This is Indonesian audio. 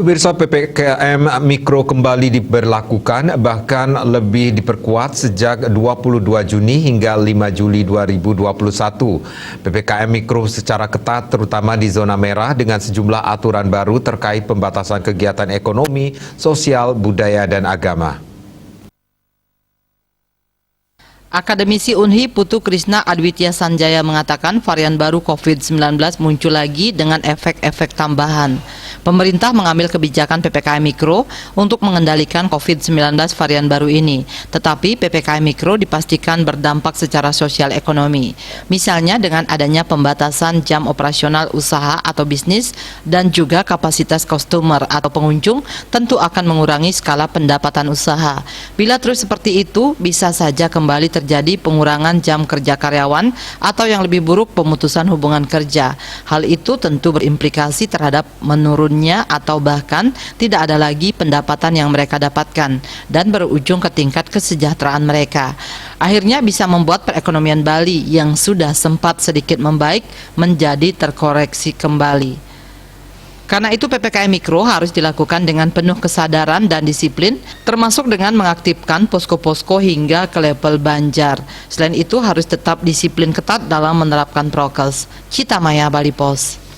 Pemirsa, PPKM Mikro kembali diberlakukan, bahkan lebih diperkuat sejak 22 Juni hingga 5 Juli 2021. PPKM Mikro secara ketat terutama di zona merah dengan sejumlah aturan baru terkait pembatasan kegiatan ekonomi, sosial, budaya, dan agama. Akademisi UNHI Putu Krishna Adwitya Sanjaya mengatakan varian baru COVID-19 muncul lagi dengan efek-efek tambahan. Pemerintah mengambil kebijakan PPKM Mikro untuk mengendalikan COVID-19 varian baru ini. Tetapi PPKM Mikro dipastikan berdampak secara sosial ekonomi. Misalnya dengan adanya pembatasan jam operasional usaha atau bisnis dan juga kapasitas customer atau pengunjung tentu akan mengurangi skala pendapatan usaha. Bila terus seperti itu, bisa saja kembali terjadi pengurangan jam kerja karyawan atau yang lebih buruk pemutusan hubungan kerja. Hal itu tentu berimplikasi terhadap menurunnya atau bahkan tidak ada lagi pendapatan yang mereka dapatkan dan berujung ke tingkat kesejahteraan mereka. Akhirnya bisa membuat perekonomian Bali yang sudah sempat sedikit membaik menjadi terkoreksi kembali. Karena itu PPKM Mikro harus dilakukan dengan penuh kesadaran dan disiplin, termasuk dengan mengaktifkan posko-posko hingga ke level Banjar. Selain itu harus tetap disiplin ketat dalam menerapkan prokes. Cita Maya, Bali Pos.